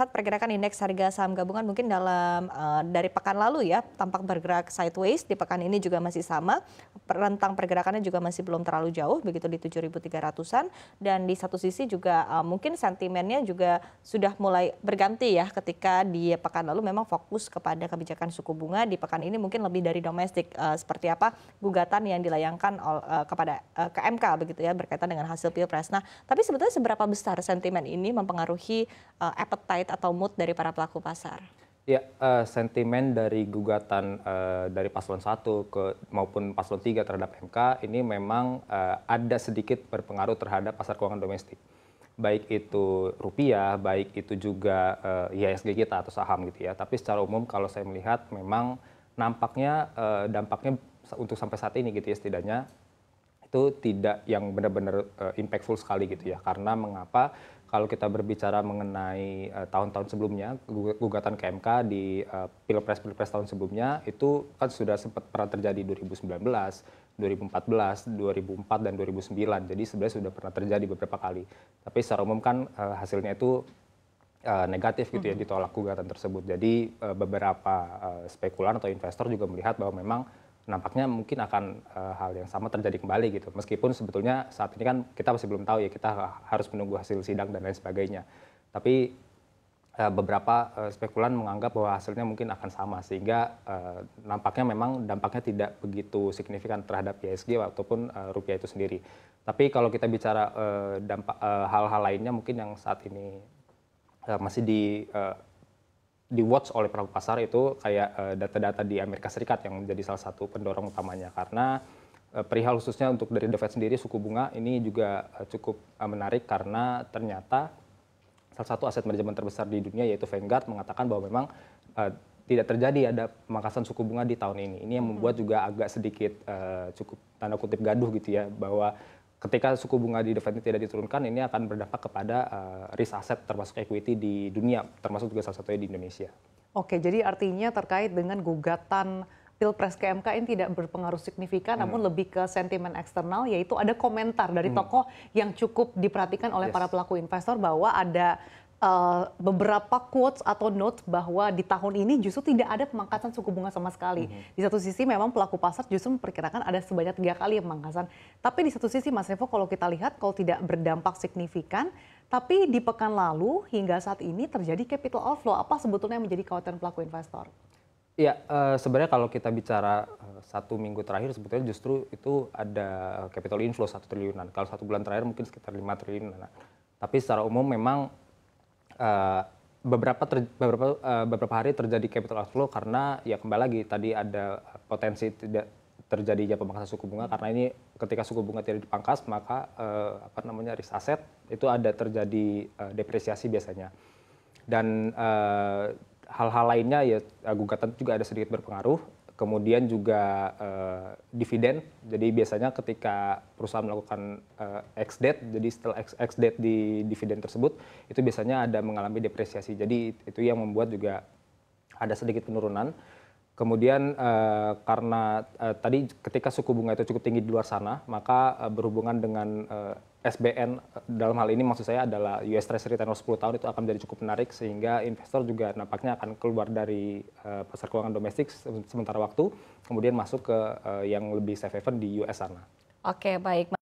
melihat pergerakan indeks harga saham gabungan mungkin dalam dari pekan lalu ya, tampak bergerak sideways, di pekan ini juga masih sama. Rentang pergerakannya juga masih belum terlalu jauh, begitu di 7.300-an. Dan di satu sisi juga mungkin sentimennya juga sudah mulai berganti ya, ketika di pekan lalu memang fokus kepada kebijakan suku bunga, di pekan ini mungkin lebih dari domestik. Seperti apa gugatan yang dilayangkan kepada ke MK begitu ya, berkaitan dengan hasil Pilpres. Nah, tapi sebetulnya seberapa besar sentimen ini mempengaruhi appetite atau mood dari para pelaku pasar? Ya, sentimen dari gugatan dari paslon 1 maupun paslon 3 terhadap MK ini memang ada sedikit berpengaruh terhadap pasar keuangan domestik. Baik itu rupiah, baik itu juga IHSG kita atau saham gitu ya. Tapi secara umum kalau saya melihat memang nampaknya dampaknya untuk sampai saat ini gitu ya setidaknya itu tidak yang benar-benar impactful sekali gitu ya. Karena mengapa? Kalau kita berbicara mengenai tahun-tahun sebelumnya, gugatan ke MK di Pilpres tahun sebelumnya itu kan sudah sempat pernah terjadi 2019, 2014, 2004 dan 2009. Jadi sebenarnya sudah pernah terjadi beberapa kali. Tapi secara umum kan hasilnya itu negatif gitu ya, ditolak gugatan tersebut. Jadi beberapa spekulan atau investor juga melihat bahwa memang nampaknya mungkin akan hal yang sama terjadi kembali gitu. Meskipun sebetulnya saat ini kan kita masih belum tahu ya, kita harus menunggu hasil sidang dan lain sebagainya. Tapi beberapa spekulan menganggap bahwa hasilnya mungkin akan sama, sehingga nampaknya memang dampaknya tidak begitu signifikan terhadap IHSG ataupun rupiah itu sendiri. Tapi kalau kita bicara dampak hal-hal lainnya mungkin yang saat ini masih di watch oleh pelaku pasar itu kayak data-data di Amerika Serikat yang menjadi salah satu pendorong utamanya, karena perihal khususnya untuk dari The Fed sendiri, suku bunga ini juga cukup menarik karena ternyata salah satu aset manajemen terbesar di dunia yaitu Vanguard mengatakan bahwa memang tidak terjadi ada pemangkasan suku bunga di tahun ini. Ini yang membuat juga agak sedikit cukup tanda kutip gaduh gitu ya, bahwa ketika suku bunga di The Fed tidak diturunkan, ini akan berdampak kepada risk aset termasuk equity di dunia, termasuk juga salah satunya di Indonesia. Oke, jadi artinya terkait dengan gugatan Pilpres ke MK ini tidak berpengaruh signifikan, namun lebih ke sentimen eksternal, yaitu ada komentar dari tokoh yang cukup diperhatikan oleh para pelaku investor bahwa ada beberapa quotes atau notes bahwa di tahun ini justru tidak ada pemangkasan suku bunga sama sekali. Di satu sisi memang pelaku pasar justru memperkirakan ada sebanyak 3 kali pemangkasan. Tapi di satu sisi Mas Revo, kalau kita lihat kalau tidak berdampak signifikan, tapi di pekan lalu hingga saat ini terjadi capital outflow. Apa sebetulnya yang menjadi kekhawatiran pelaku investor? Ya, sebenarnya kalau kita bicara 1 minggu terakhir sebetulnya justru itu ada capital inflow 1 triliunan. Kalau 1 bulan terakhir mungkin sekitar 5 triliunan. Tapi secara umum memang beberapa hari terjadi capital outflow karena ya kembali lagi tadi ada potensi tidak terjadinya pemangkasan suku bunga, karena ini ketika suku bunga tidak dipangkas maka risk aset itu ada terjadi depresiasi biasanya. Dan hal-hal lainnya ya gugatan juga ada sedikit berpengaruh. Kemudian juga dividen, jadi biasanya ketika perusahaan melakukan ex-date, jadi setelah ex-date di dividen tersebut, itu biasanya ada mengalami depresiasi. Jadi itu yang membuat juga ada sedikit penurunan. Kemudian karena tadi ketika suku bunga itu cukup tinggi di luar sana, maka berhubungan dengan SBN, dalam hal ini maksud saya adalah US Treasury tenor 10 tahun itu akan menjadi cukup menarik, sehingga investor juga nampaknya akan keluar dari pasar keuangan domestik sementara waktu, kemudian masuk ke yang lebih safe haven di US sana. Oke, baik.